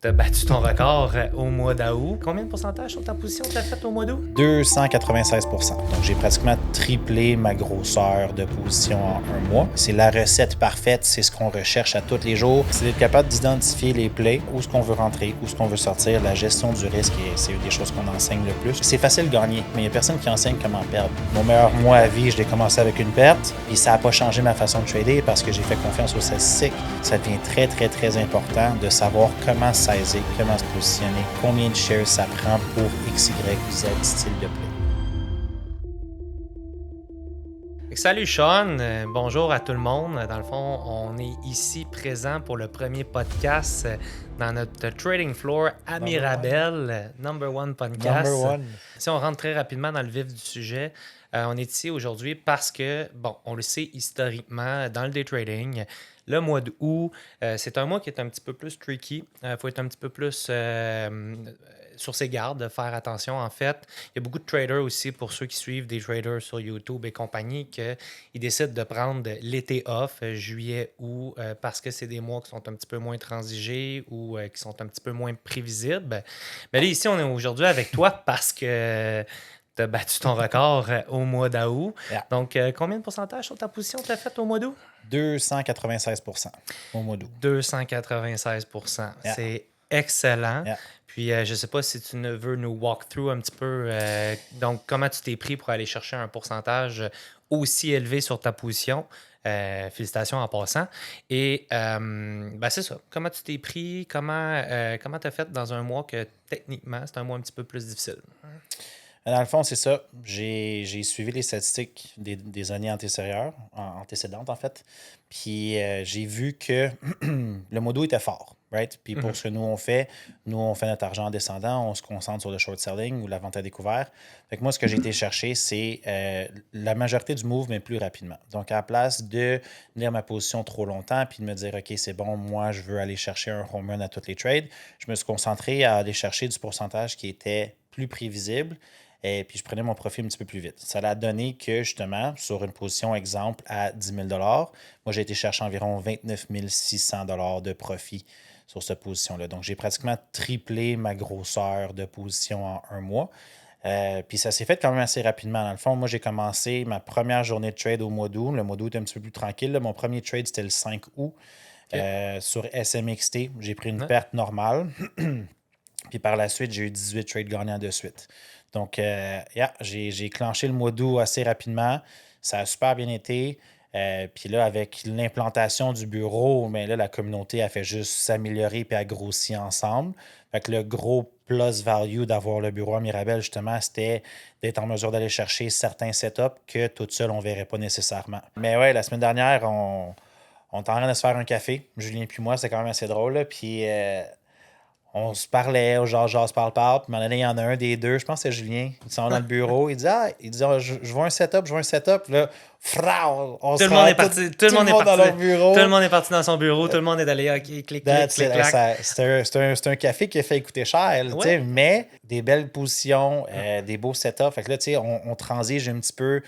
Tu as battu ton record au mois d'août. Combien de pourcentage sur ta position tu as fait au mois d'août? 296 %. Donc, j'ai pratiquement triplé ma grosseur de position en un mois. C'est la recette parfaite, c'est ce qu'on recherche à tous les jours. C'est d'être capable d'identifier les plays, où est-ce qu'on veut rentrer, où est-ce qu'on veut sortir. La gestion du risque, c'est une des choses qu'on enseigne le plus. C'est facile de gagner, mais il n'y a personne qui enseigne comment perdre. Mon meilleur mois à vie, je l'ai commencé avec une perte, puis ça n'a pas changé ma façon de trader parce que j'ai fait confiance aux statistiques. Ça devient très, très, très important de savoir comment saisir, comment se positionner, combien de shares ça prend pour X, Y, Z style de play. Salut Sean, bonjour à tout le monde. Dans le fond, on est ici présent pour le premier podcast dans notre trading floor à Mirabel, number one podcast. Number one. Si on rentre très rapidement dans le vif du sujet, on est ici aujourd'hui parce que, bon, on le sait historiquement dans le day trading, le mois d'août, c'est un mois qui est un petit peu plus tricky. Il faut être un petit peu plus sur ses gardes, faire attention en fait. Il y a beaucoup de traders aussi, pour ceux qui suivent des traders sur YouTube et compagnie, qu'ils décident de prendre l'été off, juillet, août, parce que c'est des mois qui sont un petit peu moins transigés ou qui sont un petit peu moins prévisibles. Mais là, ici, on est aujourd'hui avec toi parce que tu as battu ton record au mois d'août. Yeah. Donc, combien de pourcentage sur ta position tu as fait au mois d'août? 296 % au mois d'août. 296 %. Yeah. C'est excellent. Yeah. Puis, je ne sais pas si tu veux nous walk through un petit peu. Donc, comment tu t'es pris pour aller chercher un pourcentage aussi élevé sur ta position? Félicitations en passant. Et c'est ça. Comment tu t'es pris? Comment tu as fait dans un mois que techniquement, c'est un mois un petit peu plus difficile? Dans le fond, c'est ça. J'ai suivi les statistiques des années antécédentes, en fait. Puis j'ai vu que le mois d'août était fort, right? Puis pour ce que nous on fait notre argent en descendant, on se concentre sur le short selling ou la vente à découvert. Fait que moi, ce que j'ai été chercher, c'est la majorité du move, mais plus rapidement. Donc, à la place de lire ma position trop longtemps puis de me dire, OK, c'est bon, moi, je veux aller chercher un home run à toutes les trades, je me suis concentré à aller chercher du pourcentage qui était plus prévisible. Et puis, je prenais mon profit un petit peu plus vite. Ça a donné que, justement, sur une position exemple à 10 000 moi, j'ai été chercher environ 29 600 de profit sur cette position-là. Donc, j'ai pratiquement triplé ma grosseur de position en un mois. Puis, ça s'est fait quand même assez rapidement. Dans le fond, moi, j'ai commencé ma première journée de trade au mois d'août. Le mois d'août était un petit peu plus tranquille. Là. Mon premier trade, c'était le 5 août. Okay. Sur SMXT, j'ai pris une perte normale. Puis, par la suite, j'ai eu 18 trades gagnants de suite. Donc, j'ai clenché le mois d'août assez rapidement. Ça a super bien été. Puis là, avec l'implantation du bureau, mais là, la communauté a fait juste s'améliorer et a grossi ensemble. Fait que le gros plus value d'avoir le bureau à Mirabel, justement, c'était d'être en mesure d'aller chercher certains setups que toute seule, on ne verrait pas nécessairement. Mais ouais, la semaine dernière, on est en train de se faire un café. Julien puis moi, c'est quand même assez drôle. Là. Puis on se parlait, genre, se parle. Puis à un moment donné, il y en a un des deux, je pense que c'est Julien. Ils sont dans le bureau. Il dit, je vois un setup. Là, on tout le monde est parti. Tout le monde est parti dans leur bureau. Tout le monde est parti dans son bureau. Tout le monde est allé, OK, clic, clac. C'est un café qui a fait coûter cher, ouais. Mais des belles positions, des beaux setups. Fait que là, on transige un petit peu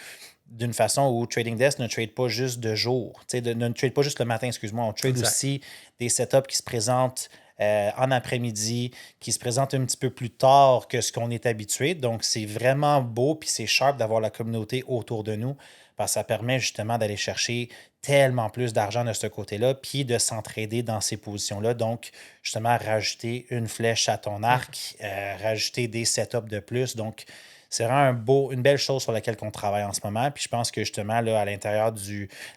d'une façon où Trading Desk ne trade pas juste de jour. Ne trade pas juste le matin, excuse-moi. On trade aussi des setups qui se présentent en après-midi, qui se présente un petit peu plus tard que ce qu'on est habitué. Donc, c'est vraiment beau puis c'est sharp d'avoir la communauté autour de nous parce que ça permet justement d'aller chercher tellement plus d'argent de ce côté-là puis de s'entraider dans ces positions-là. Donc, justement, rajouter une flèche à ton arc, rajouter des setups de plus. Donc, c'est vraiment une belle chose sur laquelle on travaille en ce moment. Puis je pense que justement, là, à l'intérieur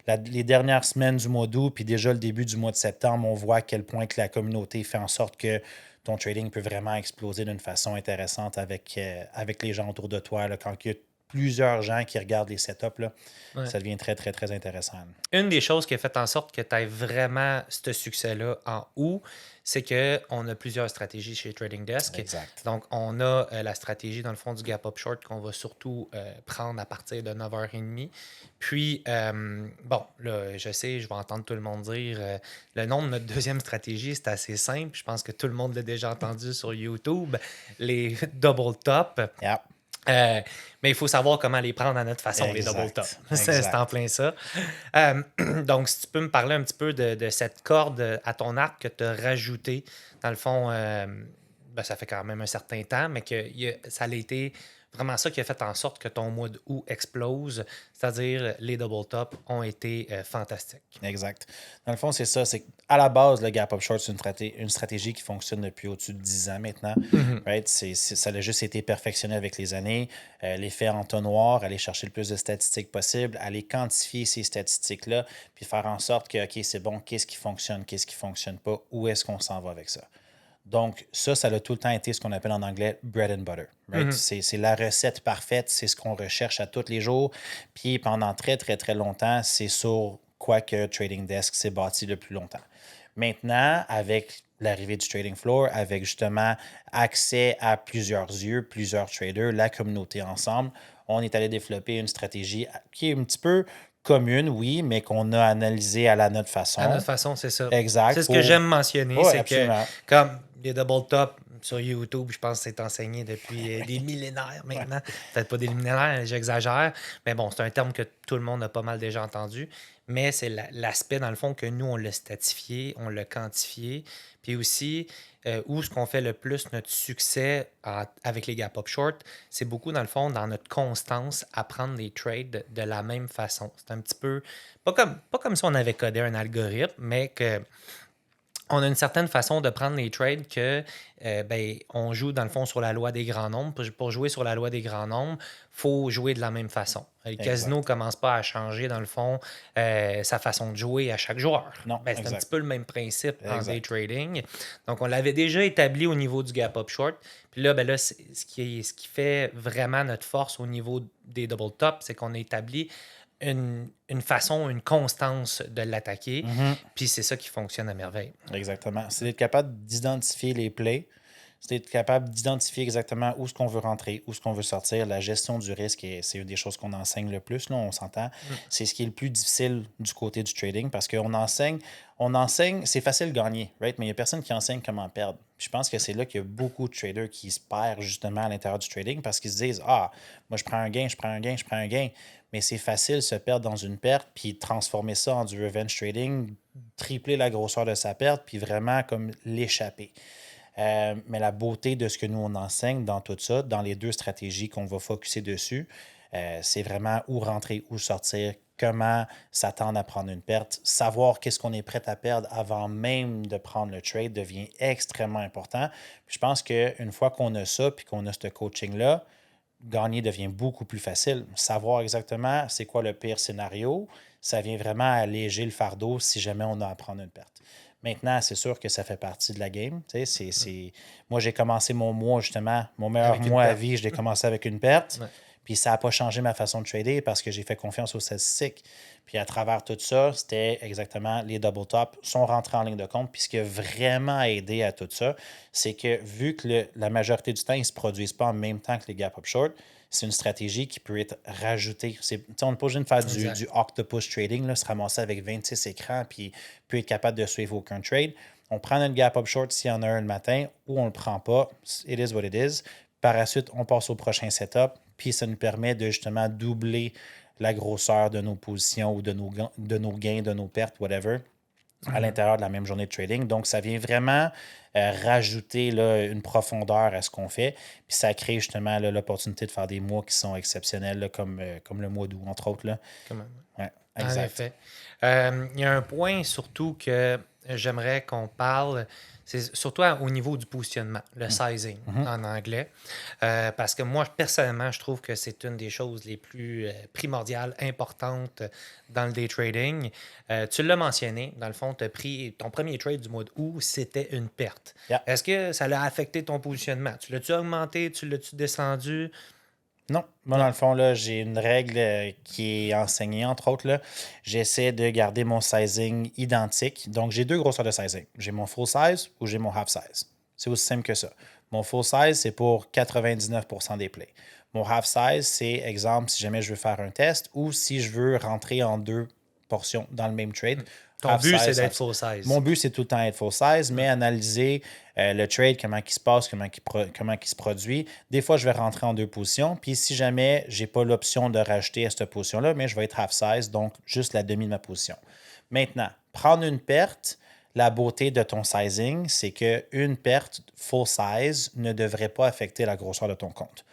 les dernières semaines du mois d'août, puis déjà le début du mois de septembre, on voit à quel point que la communauté fait en sorte que ton trading peut vraiment exploser d'une façon intéressante avec les gens autour de toi. Là, quand il y a plusieurs gens qui regardent les setups, là, ça devient très, très, très intéressant. Une des choses qui a fait en sorte que tu aies vraiment ce succès-là en août, c'est qu'on a plusieurs stratégies chez Trading Desk. Exact. Donc, on a la stratégie, dans le fond, du gap up short qu'on va surtout prendre à partir de 9h30. Puis, là, je sais, je vais entendre tout le monde dire le nom de notre deuxième stratégie, c'est assez simple. Je pense que tout le monde l'a déjà entendu sur YouTube. Les double top. Yep. Euh, mais il faut savoir comment les prendre à notre façon, les double top. Exact. C'est en Exact. plein ça. Euh, donc, si tu peux me parler un petit peu de cette corde à ton arc que tu as rajoutée, dans le fond, ben, ça fait quand même un certain temps, mais que ça a été vraiment ça qui a fait en sorte que ton mois d'août explose, c'est-à-dire les double top ont été fantastiques. Exact. Dans le fond, c'est ça. C'est à la base, le gap up short, c'est une stratégie qui fonctionne depuis au-dessus de 10 ans maintenant. Mhm. Right? Ça a juste été perfectionné avec les années. L'effet entonnoir, aller chercher le plus de statistiques possible, aller quantifier ces statistiques-là, puis faire en sorte que, OK, c'est bon, qu'est-ce qui fonctionne pas, où est-ce qu'on s'en va avec ça. Donc, ça a tout le temps été ce qu'on appelle en anglais bread and butter. Right? Mhm. C'est la recette parfaite, c'est ce qu'on recherche à tous les jours. Puis pendant très, très, très longtemps, c'est sur quoi que Trading Desk s'est bâti le plus longtemps. Maintenant, avec l'arrivée du trading floor, avec justement accès à plusieurs yeux, plusieurs traders, la communauté ensemble, on est allé développer une stratégie qui est un petit peu commune, oui, mais qu'on a analysée à notre À façon. notre façon, c'est ça. C'est Exact. ce que Pour... j'aime mentionner, Oui, c'est que absolument. comme les double top sur YouTube, je pense que c'est enseigné depuis des millénaires Ouais. maintenant. Peut-être pas des millénaires, j'exagère, mais bon, c'est un terme que tout le monde a pas mal déjà entendu. Mais c'est l'aspect, dans le fond, que nous, on l'a statifié, on l'a quantifié. Puis aussi, où ce qu'on fait le plus notre succès avec les gap up short, c'est beaucoup, dans le fond, dans notre constance à prendre les trades de la même façon. C'est un petit peu, pas comme si on avait codé un algorithme, mais que on a une certaine façon de prendre les trades que ben, on joue dans le fond sur la loi des grands nombres. Pour jouer sur la loi des grands nombres, il faut jouer de la même façon. Le casino ne Exact. commence pas à changer, dans le fond, sa façon de jouer à chaque joueur. Non, Ben, c'est un petit exact. peu le même principe en day Exact. trading. Donc, on l'avait déjà établi au niveau du gap up short. Puis là, ben là ce qui fait vraiment notre force au niveau des double top, c'est qu'on a établi une façon, une constance de l'attaquer. Mhm. Puis c'est ça qui fonctionne à merveille. Exactement. C'est d'être capable d'identifier les plays. C'est d'être capable d'identifier exactement où ce qu'on veut rentrer, où ce qu'on veut sortir. La gestion du risque, c'est une des choses qu'on enseigne le plus, là, on s'entend. Mm. C'est ce qui est le plus difficile du côté du trading parce on enseigne, c'est facile de gagner, right? Mais il n'y a personne qui enseigne comment perdre. Puis je pense que c'est là qu'il y a beaucoup de traders qui se perdent justement à l'intérieur du trading parce qu'ils se disent ah, moi je prends un gain, je prends un gain, je prends un gain. Mais c'est facile de se perdre dans une perte puis transformer ça en du revenge trading, tripler la grosseur de sa perte puis vraiment comme l'échapper. Mais la beauté de ce que nous, on enseigne dans tout ça, dans les deux stratégies qu'on va focuser dessus, c'est vraiment où rentrer, où sortir, comment s'attendre à prendre une perte. Savoir qu'est-ce qu'on est prêt à perdre avant même de prendre le trade devient extrêmement important. Puis je pense qu'une fois qu'on a ça, puis qu'on a ce coaching-là, gagner devient beaucoup plus facile. Savoir exactement c'est quoi le pire scénario, ça vient vraiment alléger le fardeau si jamais on a à prendre une perte. Maintenant, c'est sûr que ça fait partie de la game. Moi, j'ai commencé mon mois, justement, mon meilleur Avec une mois à perte. vie, je l'ai commencé avec une perte. Ouais. Puis ça n'a pas changé ma façon de trader parce que j'ai fait confiance aux statistiques. Puis à travers tout ça, c'était exactement les double top sont rentrés en ligne de compte. Puis ce qui a vraiment aidé à tout ça, c'est que vu que la majorité du temps, ils ne se produisent pas en même temps que les gap up short, c'est une stratégie qui peut être rajoutée. On n'est pas obligé de faire Exact. du octopus trading, là, se ramasser avec 26 écrans puis peut être capable de suivre aucun trade. On prend notre gap up short s'il y en a un le matin ou on ne le prend pas. It is what it is. Par la suite, on passe au prochain setup. Puis ça nous permet de justement doubler la grosseur de nos positions ou de nos gains, de nos pertes, whatever, à l'intérieur de la même journée de trading. Donc, ça vient vraiment rajouter là, une profondeur à ce qu'on fait. Puis ça crée justement là, l'opportunité de faire des mois qui sont exceptionnels, là, comme le mois d'août, entre autres. Là. Quand même. Ouais, En exact. effet. Il y a un point surtout que j'aimerais qu'on parle, c'est surtout au niveau du positionnement, le sizing en anglais. Parce que moi, personnellement, je trouve que c'est une des choses les plus primordiales, importantes dans le day trading. Tu l'as mentionné, dans le fond, tu as pris ton premier trade du mois d'août, c'était une perte. Yeah. Est-ce que ça a affecté ton positionnement? Tu l'as-tu augmenté? Tu l'as-tu descendu? Non, moi, dans le fond, là, j'ai une règle qui est enseignée, entre autres. Là. J'essaie de garder mon sizing identique. Donc, j'ai deux grosseurs de sizing. J'ai mon full size ou j'ai mon half size. C'est aussi simple que ça. Mon full size, c'est pour 99% des plays. Mon half size, c'est, exemple, si jamais je veux faire un test ou si je veux rentrer en deux portions dans le même trade. Ton half but, c'est size, d'être half size. full size. Mon but, c'est tout le temps être full size, mais analyser le trade, comment il se passe, comment il se produit. Des fois, je vais rentrer en deux positions. Puis si jamais je n'ai pas l'option de rajouter à cette position-là, mais je vais être half size, donc juste la demi de ma position. Maintenant, prendre une perte, la beauté de ton sizing, c'est qu'une perte full size ne devrait pas affecter la grosseur de ton compte.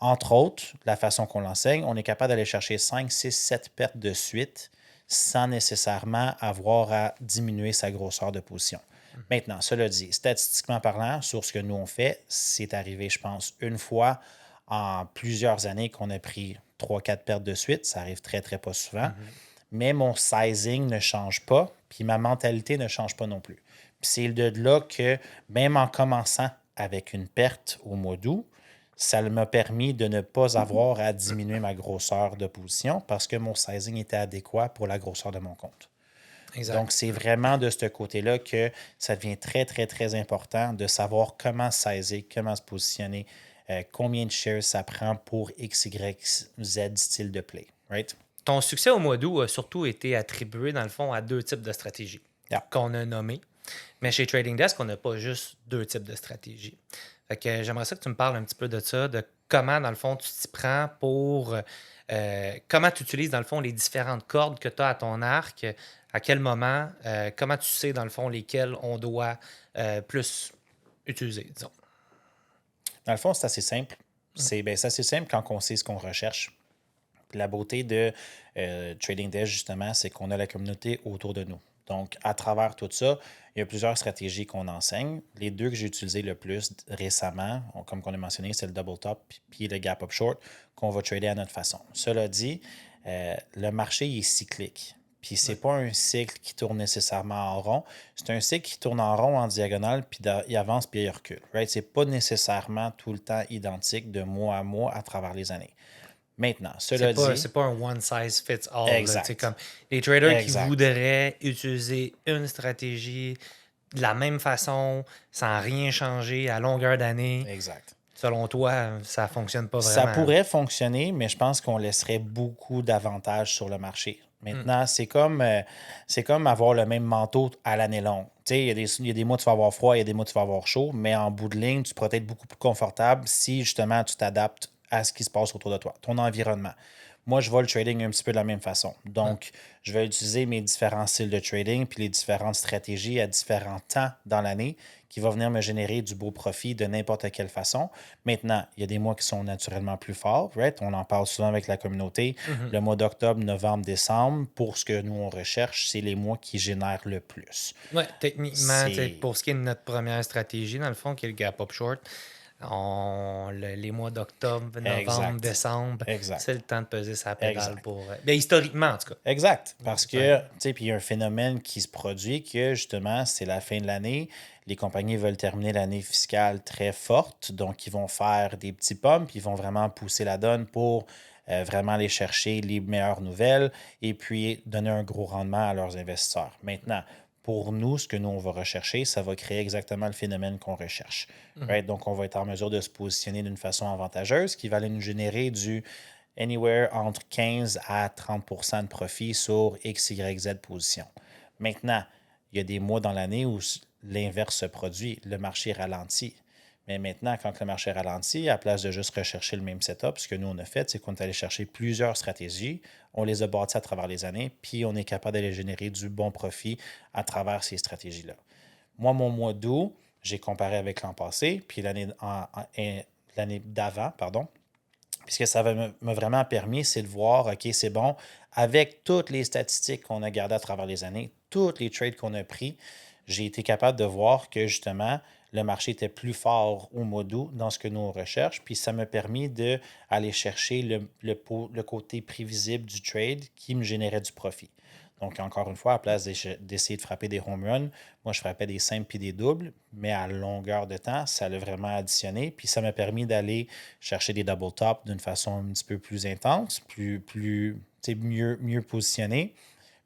Entre autres, la façon qu'on l'enseigne, on est capable d'aller chercher 5, 6, 7 pertes de suite sans nécessairement avoir à diminuer sa grosseur de position. Maintenant, cela dit, statistiquement parlant, sur ce que nous on fait, c'est arrivé, je pense, une fois en plusieurs années qu'on a pris 3, 4 pertes de suite. Ça arrive très, très pas souvent. Mais mon sizing ne change pas, puis ma mentalité ne change pas non plus. Puis c'est de là que, même en commençant avec une perte au mois d'août, ça m'a permis de ne pas avoir à diminuer ma grosseur de position parce que mon sizing était adéquat pour la grosseur de mon compte. Exact. Donc, c'est vraiment de ce côté-là que ça devient très, très, très important de savoir comment sizer, comment se positionner, combien de shares ça prend pour X, Y, Z style de play. Right? Ton succès au mois d'août a surtout été attribué, dans le fond, à deux types de stratégies Yeah. qu'on a nommées. Mais chez Trading Desk, on n'a pas juste deux types de stratégies. Fait que j'aimerais ça que tu me parles un petit peu de ça, de comment, dans le fond, tu t'y prends pour... comment tu utilises, dans le fond, les différentes cordes que tu as à ton arc, à quel moment, comment tu sais, dans le fond, lesquelles on doit plus utiliser, disons. Dans le fond, c'est assez simple. C'est assez simple quand on sait ce qu'on recherche. La beauté de Trading Desk, justement, c'est qu'on a la communauté autour de nous. Donc, à travers tout ça, il y a plusieurs stratégies qu'on enseigne. Les deux que j'ai utilisées le plus récemment, comme on a mentionné, c'est le double top puis le gap up short qu'on va trader à notre façon. Cela dit, le marché est cyclique. Puis c'est pas un cycle qui tourne nécessairement en rond. C'est un cycle qui tourne en rond, en diagonale, puis il avance, puis il recule. Right? C'est pas nécessairement tout le temps identique de mois à mois à travers les années. Maintenant, cela dit... C'est pas un one size fits all. Exact. Comme les traders qui Exact. voudraient utiliser une stratégie de la même façon, sans rien changer à longueur d'année. Exact. Selon toi, ça fonctionne pas Ça vraiment. pourrait fonctionner, mais je pense qu'on laisserait beaucoup d'avantages sur le marché. Maintenant, c'est comme avoir le même manteau à l'année longue. Tu sais, il y a des mois où tu vas avoir froid, il y a des mois où tu vas avoir chaud, mais en bout de ligne, tu pourrais être beaucoup plus confortable si justement tu t'adaptes à ce qui se passe autour de toi, ton environnement. Moi, je vois le trading un petit peu de la même façon. Donc, je vais utiliser mes différents styles de trading puis les différentes stratégies à différents temps dans l'année qui va venir me générer du beau profit de n'importe quelle façon. Maintenant, il y a des mois qui sont naturellement plus forts, right? On en parle souvent avec la communauté. Le mois d'octobre, novembre, décembre, pour ce que nous, on recherche, c'est les mois qui génèrent le plus. Ouais, techniquement, C'est- pour ce qui est de notre première stratégie, dans le fond, qui est le gap up short, les mois d'octobre, novembre, Exact. décembre, Exact. c'est le temps de peser sa pédale Exact. pour. Ben, historiquement, en tout cas. Exact. Parce que, tu sais, puis il y a un phénomène qui se produit que, justement, c'est la fin de l'année. Les compagnies veulent terminer l'année fiscale très forte. Donc, ils vont faire des petits pumps. Ils vont vraiment pousser la donne pour vraiment aller chercher les meilleures nouvelles et puis donner un gros rendement à leurs investisseurs. Maintenant, pour nous, ce que nous, on va rechercher, ça va créer exactement le phénomène qu'on recherche. Right? Donc, on va être en mesure de se positionner d'une façon avantageuse qui va aller nous générer du anywhere entre 15 à 30 de profit sur X, Y, Z position. Maintenant, il y a des mois dans l'année où l'inverse se produit, le marché ralentit. Mais maintenant, quand le marché ralentit, à la place de juste rechercher le même setup, ce que nous, on a fait, c'est qu'on est allé chercher plusieurs stratégies, on les a bâties à travers les années, puis on est capable d'aller générer du bon profit à travers ces stratégies-là. Moi, mon mois d'août, j'ai comparé avec l'an passé, puis l'année d'avant, pardon. Puis ce que ça m'a vraiment permis, c'est de voir, OK, c'est bon, avec toutes les statistiques qu'on a gardées à travers les années, tous les trades qu'on a pris, j'ai été capable de voir que justement, le marché était plus fort au mois d'août dans ce que nous on recherche. Puis ça m'a permis d'aller chercher le côté prévisible du trade qui me générait du profit. Donc, encore une fois, à la place d'essayer de frapper des home runs, moi, je frappais des simples puis des doubles, mais à longueur de temps, ça l'a vraiment additionné. Puis ça m'a permis d'aller chercher des double tops d'une façon un petit peu plus intense, mieux positionné.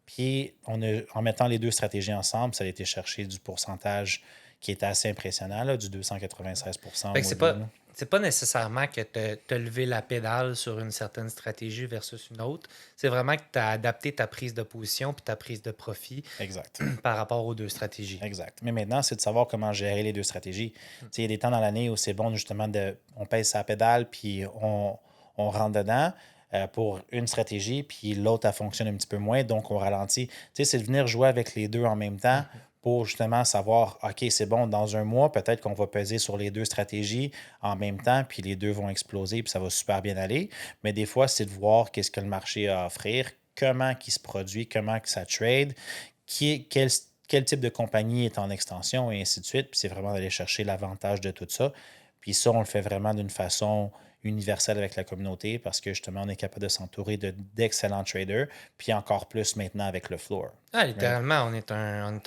Puis, en mettant les deux stratégies ensemble, ça a été chercher du pourcentage qui était assez impressionnant, là, du 296 au Fait que mois d'août. Là. c'est pas nécessairement que tu as levé la pédale sur une certaine stratégie versus une autre. C'est vraiment que tu as adapté ta prise de position puis ta prise de profit Exact. par rapport aux deux stratégies. Exact. Mais maintenant, c'est de savoir comment gérer les deux stratégies. Tu sais, il y a des temps dans l'année où c'est bon justement on pèse sa pédale puis on rentre dedans pour une stratégie, puis l'autre, elle fonctionne un petit peu moins, donc on ralentit. Tu sais, c'est de venir jouer avec les deux en même temps pour justement savoir, OK, c'est bon, dans un mois, peut-être qu'on va peser sur les deux stratégies en même temps, puis les deux vont exploser, puis ça va super bien aller. Mais des fois, c'est de voir qu'est-ce que le marché a à offrir, comment il se produit, comment que ça trade, quel type de compagnie est en extension et ainsi de suite. Puis c'est vraiment d'aller chercher l'avantage de tout ça. Puis ça, on le fait vraiment d'une façon universelle avec la communauté parce que justement, on est capable de s'entourer d'excellents traders, puis encore plus maintenant avec le floor. Ah, Right? littéralement, on est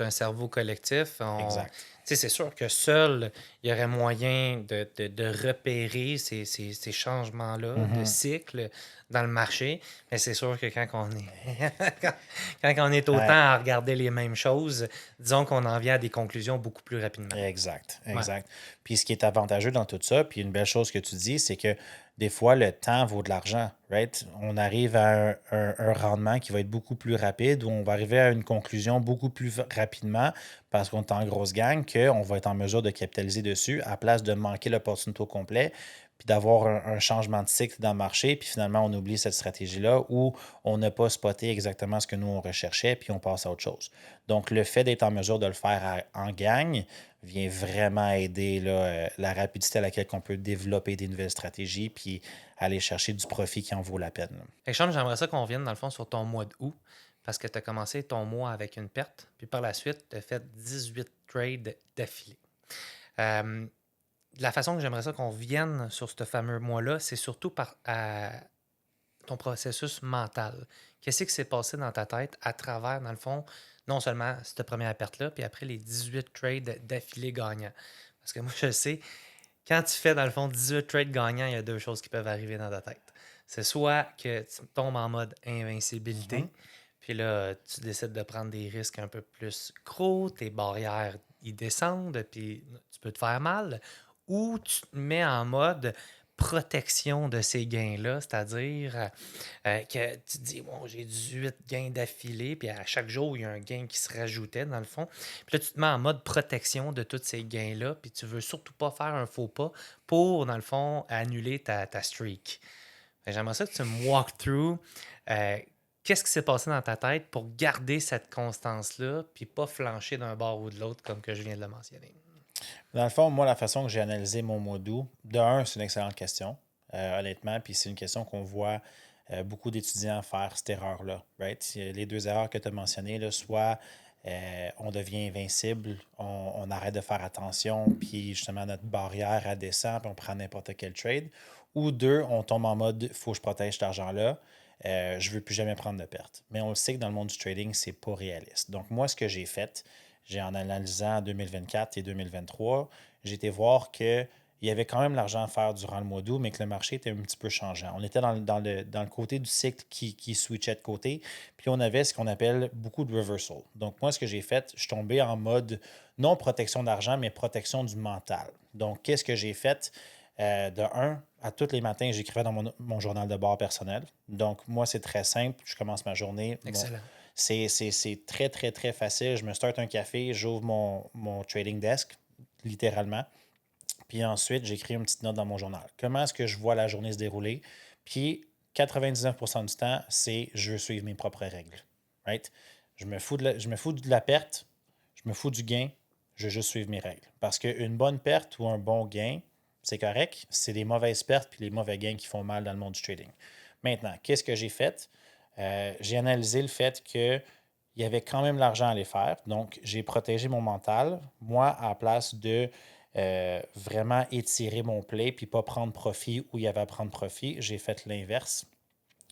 un cerveau collectif. Exact. Tu sais, c'est sûr que seul, il y aurait moyen de repérer ces changements-là de Mhm. cycle dans le marché. Mais c'est sûr que quand on est, quand on est autant Ouais. à regarder les mêmes choses, disons qu'on en vient à des conclusions beaucoup plus rapidement. Exact, Ouais. exact. Puis ce qui est avantageux dans tout ça, puis une belle chose que tu dis, c'est que des fois, le temps vaut de l'argent, right? On arrive à un rendement qui va être beaucoup plus rapide, où on va arriver à une conclusion beaucoup plus rapidement parce qu'on est en grosse gang, qu'on va être en mesure de capitaliser dessus à place de manquer l'opportunité au complet, puis d'avoir un changement de cycle dans le marché, puis finalement, on oublie cette stratégie-là où on n'a pas spoté exactement ce que nous, on recherchait, puis on passe à autre chose. Donc, le fait d'être en mesure de le faire en gang, vient vraiment aider là, la rapidité à laquelle on peut développer des nouvelles stratégies puis aller chercher du profit qui en vaut la peine. Là. Fait que Sean, j'aimerais ça qu'on vienne dans le fond sur ton mois d'août parce que tu as commencé ton mois avec une perte, puis par la suite, tu as fait 18 trades d'affilée. Euh, la façon que j'aimerais ça qu'on vienne sur ce fameux mois-là, c'est surtout par ton processus mental. Qu'est-ce qui s'est passé dans ta tête à travers, dans le fond, non seulement cette première perte-là, puis après les 18 trades d'affilée gagnants. Parce que moi, je sais, quand tu fais, dans le fond, 18 trades gagnants, il y a deux choses qui peuvent arriver dans ta tête. C'est soit que tu tombes en mode invincibilité, Mhm. puis là, tu décides de prendre des risques un peu plus gros, tes barrières, ils descendent, puis tu peux te faire mal, ou tu te mets en mode protection de ces gains-là, c'est-à-dire que tu te dis, bon, j'ai 18 gains d'affilée, puis à chaque jour, il y a un gain qui se rajoutait, dans le fond. Puis là, tu te mets en mode protection de tous ces gains-là, puis tu veux surtout pas faire un faux pas pour, dans le fond, annuler ta streak. J'aimerais ça que tu me walk through qu'est-ce qui s'est passé dans ta tête pour garder cette constance-là, puis pas flancher d'un bord ou de l'autre, comme que je viens de le mentionner. Dans le fond, moi, la façon que j'ai analysé mon mois d'août, de un, c'est une excellente question, honnêtement, puis c'est une question qu'on voit beaucoup d'étudiants faire cette erreur-là. Right? Les deux erreurs que tu as mentionnées, là, soit on devient invincible, on arrête de faire attention, puis justement notre barrière elle descend, puis on prend n'importe quel trade. Ou deux, on tombe en mode faut que je protège cet argent-là, je ne veux plus jamais prendre de pertes. Mais on le sait que dans le monde du trading, c'est pas réaliste. Donc, moi, ce que j'ai fait, j'ai en analysant 2024 et 2023, j'ai été voir que il y avait quand même l'argent à faire durant le mois d'août, mais que le marché était un petit peu changeant. On était dans le côté du cycle qui switchait de côté, puis on avait ce qu'on appelle beaucoup de reversal. Donc, moi, ce que j'ai fait, je suis tombé en mode non protection d'argent, mais protection du mental. Donc, qu'est-ce que j'ai fait? De un, à tous les matins, j'écrivais dans mon journal de bord personnel. Donc, moi, c'est très simple. Je commence ma journée. Excellent. C'est très, très, très facile. Je me starte un café, j'ouvre mon trading desk, littéralement. Puis ensuite, j'écris une petite note dans mon journal. Comment est-ce que je vois la journée se dérouler? Puis 99% du temps, c'est je veux suivre mes propres règles. Right? Je me fous de la perte, je me fous du gain, je veux juste suivre mes règles. Parce qu'une bonne perte ou un bon gain, c'est correct. C'est les mauvaises pertes puis les mauvais gains qui font mal dans le monde du trading. Maintenant, qu'est-ce que j'ai fait? J'ai analysé le fait qu'il y avait quand même l'argent à les faire. Donc, j'ai protégé mon mental. Moi, à la place de vraiment étirer mon play puis pas prendre profit où il y avait à prendre profit, j'ai fait l'inverse.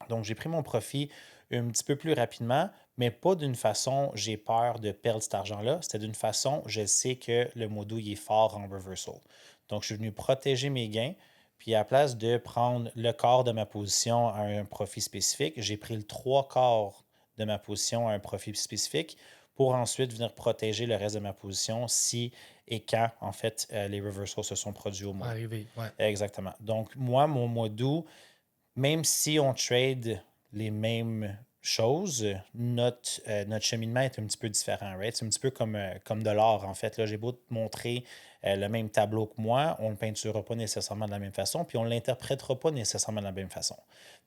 Donc, j'ai pris mon profit un petit peu plus rapidement, mais pas d'une façon j'ai peur de perdre cet argent-là. C'était d'une façon, je sais que le modo il est fort en reversal. Donc, je suis venu protéger mes gains. Puis, à la place de prendre le quart de ma position à un profit spécifique, j'ai pris le trois quarts de ma position à un profit spécifique pour ensuite venir protéger le reste de ma position si et quand, en fait, les reversals se sont produits au mois d'août. Arrivé, ouais. Exactement. Donc, moi, mon mois d'août, même si on trade les mêmes choses, notre cheminement est un petit peu différent, right? C'est un petit peu comme de l'art, en fait. Là, j'ai beau te montrer le même tableau que moi, on ne le peinturera pas nécessairement de la même façon, puis on ne l'interprétera pas nécessairement de la même façon.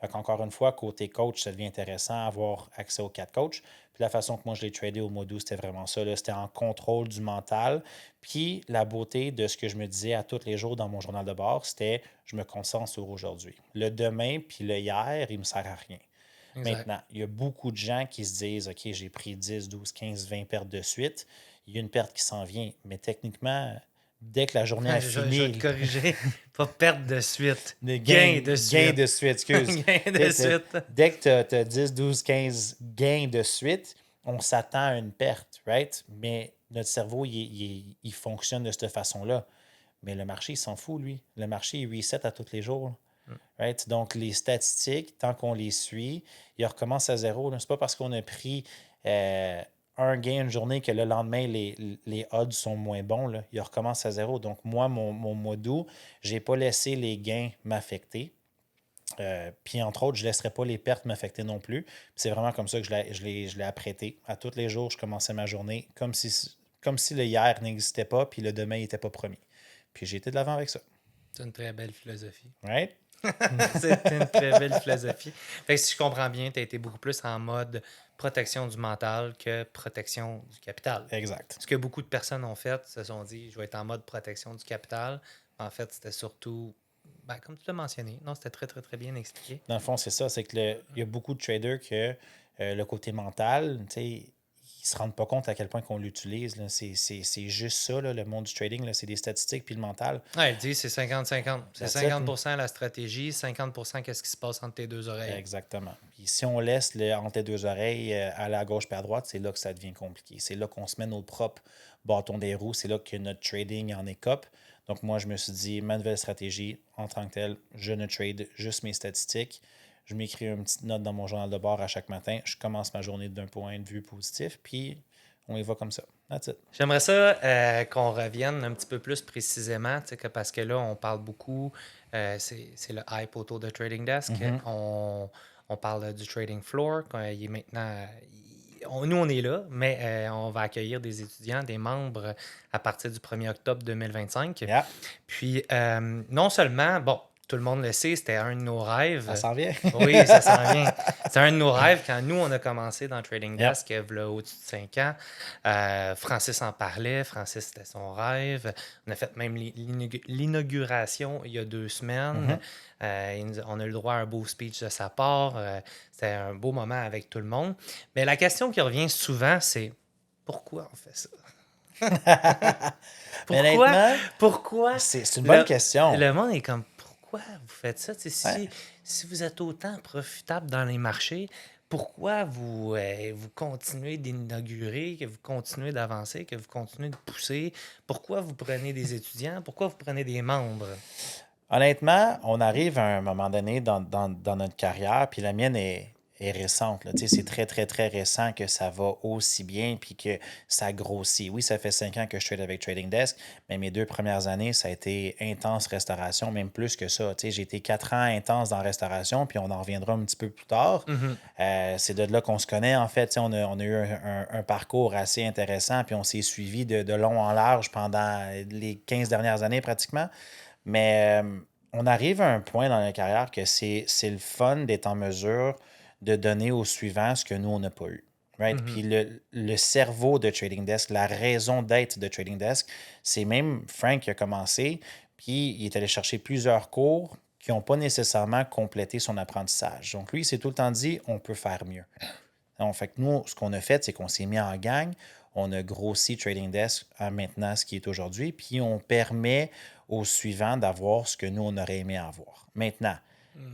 Fait qu'encore une fois, côté coach, ça devient intéressant d'avoir accès aux 4 coachs. Puis la façon que moi je l'ai tradé au mois d'août, c'était vraiment ça. Là. C'était en contrôle du mental. Puis la beauté de ce que je me disais à tous les jours dans mon journal de bord, c'était je me concentre sur aujourd'hui. Le demain puis le hier, il ne me sert à rien. Exact. Maintenant, il y a beaucoup de gens qui se disent OK, j'ai pris 10, 12, 15, 20 pertes de suite. Il y a une perte qui s'en vient. Mais techniquement, dès que la journée a Je vais fini, te corriger. Pas perte de suite. le Gain de suite. gain de suite, excuse. Gain de suite. Dès que tu as 10, 12, 15 gains de suite, on s'attend à une perte, right? Mais notre cerveau, il fonctionne de cette façon-là. Mais le marché, il s'en fout, lui. Le marché, il reset à tous les jours. Right? Donc, les statistiques, tant qu'on les suit, ils recommencent à zéro. Ce n'est pas parce qu'on a pris un gain une journée que le lendemain, les odds sont moins bons. Là. Ils recommencent à zéro. Donc, moi, mon mois d'août, je n'ai pas laissé les gains m'affecter. Puis, entre autres, je ne laisserai pas les pertes m'affecter non plus. Puis c'est vraiment comme ça que je l'ai apprêté. À tous les jours, je commençais ma journée comme si le hier n'existait pas, puis le demain n'était pas promis. Puis j'ai été de l'avant avec ça. C'est une très belle philosophie. Right? C'est une très belle philosophie. Fait que si je comprends bien, tu as été beaucoup plus en mode protection du mental que protection du capital. Exact. Ce que beaucoup de personnes ont fait, se sont dit, je vais être en mode protection du capital. En fait, c'était surtout, comme tu l'as mentionné, non, c'était très, très, très bien expliqué. Dans le fond, c'est ça. C'est que il y a beaucoup de traders que le côté mental, tu sais, ils se rendent pas compte à quel point qu'on l'utilise. Là. C'est juste ça, là, le monde du trading. Là. C'est des statistiques puis le mental. Ouais, elle dit c'est 50-50. C'est That's 50% la stratégie, 50% qu'est-ce qui se passe entre tes deux oreilles. Exactement. Puis si on laisse entre les deux oreilles aller à gauche et à droite, c'est là que ça devient compliqué. C'est là qu'on se met nos propres bâtons des roues. C'est là que notre trading en écope. Donc moi, je me suis dit, ma nouvelle stratégie, en tant que telle, je ne trade juste mes statistiques. Je m'écris une petite note dans mon journal de bord à chaque matin. Je commence ma journée d'un point de vue positif, puis on y va comme ça. That's it. J'aimerais ça qu'on revienne un petit peu plus précisément, parce que là, on parle beaucoup, c'est le hype autour de Trading Desk. On parle du trading floor. Il est maintenant, nous, on est là, mais on va accueillir des étudiants, des membres à partir du 1er octobre 2025. Yeah, Puis, non seulement, bon, tout le monde le sait, c'était un de nos rêves. ça s'en vient. Oui, ça s'en vient. C'est un de nos rêves quand nous, on a commencé dans Trading Yep. Desk, il y a au-dessus de 5 ans. Francis en parlait. Francis, c'était son rêve. On a fait même l'inauguration il y a 2 semaines. On a eu le droit à un beau speech de sa part. C'était un beau moment avec tout le monde. Mais la question qui revient souvent, c'est pourquoi on fait ça? Honnêtement, Pourquoi? c'est une bonne question. Le monde est comme, pourquoi vous faites ça? Ouais. Si vous êtes autant profitable dans les marchés, pourquoi vous continuez d'inaugurer, que vous continuez d'avancer, que vous continuez de pousser? Pourquoi vous prenez des étudiants? Pourquoi vous prenez des membres? Honnêtement, on arrive à un moment donné dans notre carrière, puis la mienne est récente. Là. Tu sais, c'est très, très, très récent que ça va aussi bien, puis que ça grossit. Oui, ça fait 5 ans que je trade avec Trading Desk, mais mes 2 premières années, ça a été intense restauration, même plus que ça. Tu sais, j'ai été 4 ans intense dans la restauration, puis on en reviendra un petit peu plus tard. C'est de là qu'on se connaît, en fait. Tu sais, on a eu un parcours assez intéressant, puis on s'est suivi de long en large pendant les 15 dernières années pratiquement. Mais on arrive à un point dans la carrière que c'est le fun d'être en mesure de donner au suivant ce que nous, on n'a pas eu. Right? Puis le cerveau de Trading Desk, la raison d'être de Trading Desk, c'est même Frank qui a commencé, puis il est allé chercher plusieurs cours qui n'ont pas nécessairement complété son apprentissage. Donc lui, il s'est tout le temps dit, on peut faire mieux. Donc, fait que nous, ce qu'on a fait, c'est qu'on s'est mis en gang, on a grossi Trading Desk à maintenant ce qui est aujourd'hui, puis on permet aux suivants d'avoir ce que nous, on aurait aimé avoir. Maintenant,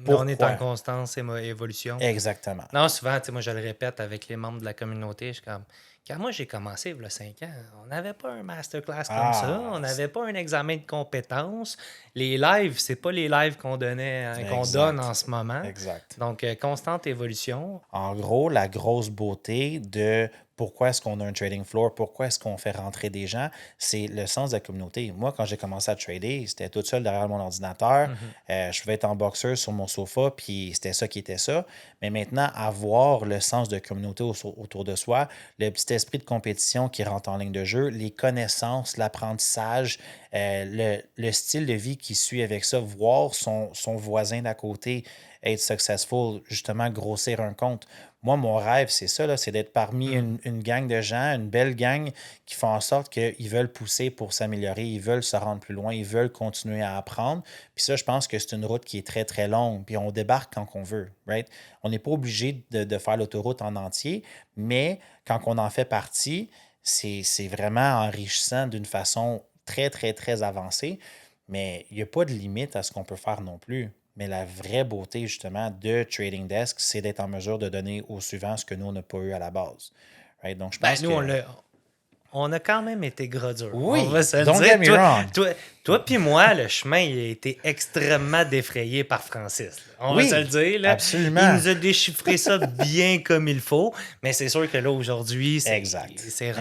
On est en pourquoi? constance évolution. Exactement. Non, souvent, moi, je le répète avec les membres de la communauté, je suis comme, quand moi, j'ai commencé, il y a 5 ans, on n'avait pas un masterclass comme ça, on n'avait pas un examen de compétences. Les lives, c'est pas les lives qu'on donnait, qu'on Exact. donne en ce moment. Exact. Donc, constante évolution. En gros, la grosse beauté de pourquoi est-ce qu'on a un trading floor, pourquoi est-ce qu'on fait rentrer des gens, c'est le sens de la communauté. Moi, quand j'ai commencé à trader, c'était tout seul derrière mon ordinateur. Mhm. Je pouvais être en boxeur sur mon sofa, puis c'était ça qui était ça. Mais maintenant, avoir le sens de communauté autour de soi, le petit esprit de compétition qui rentre en ligne de jeu, les connaissances, l'apprentissage, le style de vie qui suit avec ça, voir son voisin d'à côté être successful, justement grossir un compte. Moi, mon rêve, c'est ça, là, c'est d'être parmi une gang de gens, une belle gang qui font en sorte qu'ils veulent pousser pour s'améliorer, ils veulent se rendre plus loin, ils veulent continuer à apprendre. Puis ça, je pense que c'est une route qui est très, très longue. Puis on débarque quand on veut, right? On n'est pas obligé de faire l'autoroute en entier, mais quand on en fait partie, c'est vraiment enrichissant d'une façon très, très, très avancée. Mais il n'y a pas de limite à ce qu'on peut faire non plus. Mais la vraie beauté, justement, de Trading Desk, c'est d'être en mesure de donner au suivant ce que nous, on n'a pas eu à la base. Right? Donc, je Ben, pense nous, que on a quand même été gros dur. On oui, va se le don't dire. get me wrong. Toi puis moi, le chemin il a été extrêmement défrayé par Francis. Là. On va se le Oui, dire. Là. Il absolument. nous a déchiffré ça bien comme il faut. Mais c'est sûr que là, aujourd'hui, Exact. c'est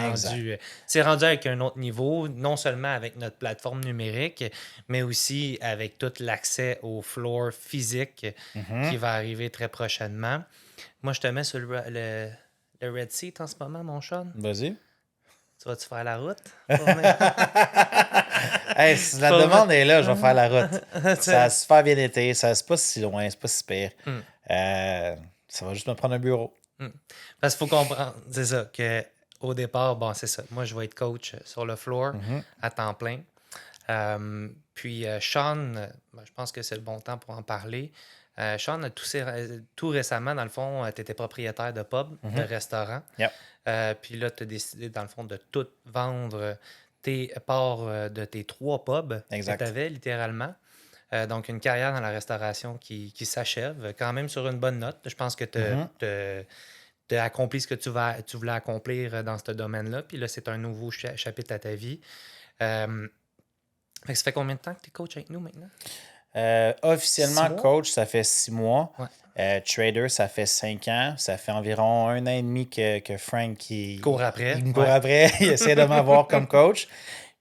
rendu avec un autre niveau, non seulement avec notre plateforme numérique, mais aussi avec tout l'accès au floor physique qui va arriver très prochainement. Moi, je te mets sur le Red Seat en ce moment, mon Sean. Vas-y. Tu vas-tu faire la route? Hey, si la demande est là, je vais faire la route. Ça a super bien été. C'est pas si loin, c'est pas si pire. Ça va juste me prendre un bureau. Parce qu'il faut comprendre, c'est ça, qu'au départ, bon, c'est ça. Moi, je vais être coach sur le floor à temps plein. Puis Sean, je pense que c'est le bon temps pour en parler. Sean, tout récemment, dans le fond, tu étais propriétaire de pub, de restaurant. Yep. Puis là, tu as décidé, dans le fond, de tout vendre tes parts de tes 3 pubs Exact. que tu avais, littéralement. Donc, une carrière dans la restauration qui s'achève, quand même sur une bonne note. Je pense que tu as accompli ce que tu voulais accomplir dans ce domaine-là. Puis là, c'est un nouveau chapitre à ta vie. Ça fait combien de temps que tu es coach avec nous maintenant? Officiellement, 6 mois? coach, ça fait 6 mois. Ouais. Trader, ça fait 5 ans. Ça fait environ 1 an et demi que Frank Il court après. il me court après. Il essaie de m'avoir comme coach.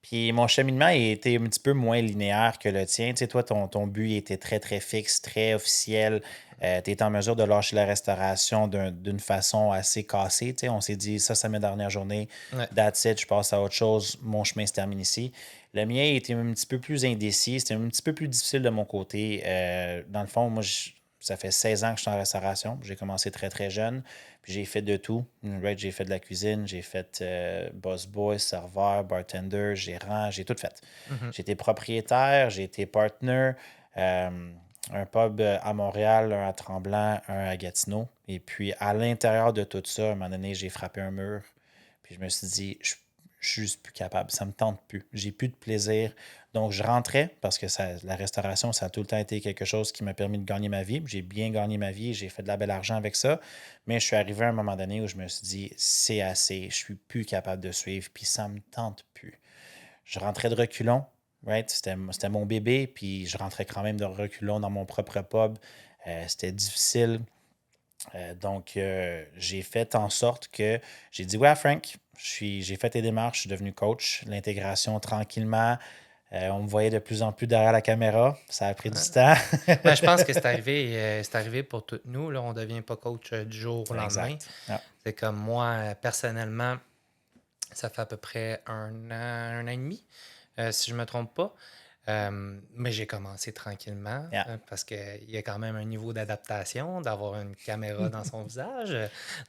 Puis mon cheminement a été un petit peu moins linéaire que le tien. Tu sais, toi, ton but il était très, très fixe, très officiel. Tu es en mesure de lâcher la restauration d'une façon assez cassée. Tu sais, on s'est dit, ça, c'est ma dernière journée. Ouais. That's it, je passe à autre chose. Mon chemin se termine ici. Le mien était un petit peu plus indécis. C'était un petit peu plus difficile de mon côté. Dans le fond, moi, ça fait 16 ans que je suis en restauration. J'ai commencé très, très jeune. Puis j'ai fait de tout. Right? J'ai fait de la cuisine, j'ai fait boss boy, serveur, bartender, gérant, j'ai tout fait. J'ai été propriétaire, j'ai été partner. Un pub à Montréal, un à Tremblant, un à Gatineau. Et puis, à l'intérieur de tout ça, à un moment donné, j'ai frappé un mur. Puis je me suis dit, je suis juste plus capable. Ça me tente plus. J'ai plus de plaisir. Donc, je rentrais parce que la restauration, ça a tout le temps été quelque chose qui m'a permis de gagner ma vie. J'ai bien gagné ma vie. J'ai fait de la belle argent avec ça. Mais je suis arrivé à un moment donné où je me suis dit, c'est assez. Je suis plus capable de suivre. Puis ça me tente plus. Je rentrais de reculons. Right? C'était mon bébé. Puis je rentrais quand même de reculons dans mon propre pub. C'était difficile. Donc, j'ai fait en sorte que j'ai dit, ouais, Frank, j'ai fait tes démarches, je suis devenu coach. L'intégration tranquillement. On me voyait de plus en plus derrière la caméra. Ça a pris du temps. Je pense que c'est arrivé pour tous nous. Là, on ne devient pas coach du jour au lendemain. Exact. Yeah. C'est comme moi, personnellement, ça fait à peu près un an et demi, si je ne me trompe pas. Mais j'ai commencé tranquillement parce qu'il y a quand même un niveau d'adaptation, d'avoir une caméra dans son visage,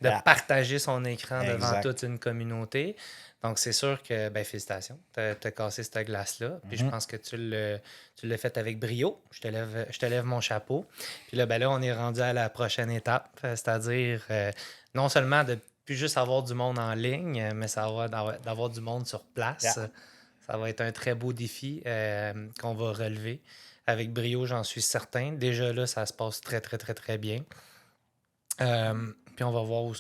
de partager son écran devant toute une communauté. Donc, c'est sûr que, félicitations, tu as cassé cette glace-là. Puis je pense que tu l'as fait avec brio. Je te lève mon chapeau. Puis là, on est rendu à la prochaine étape, c'est-à-dire non seulement de plus juste avoir du monde en ligne, mais d'avoir du monde sur place. Ça va être un très beau défi qu'on va relever. Avec brio, j'en suis certain. Déjà là, ça se passe très, très, très, très bien. Puis on va voir où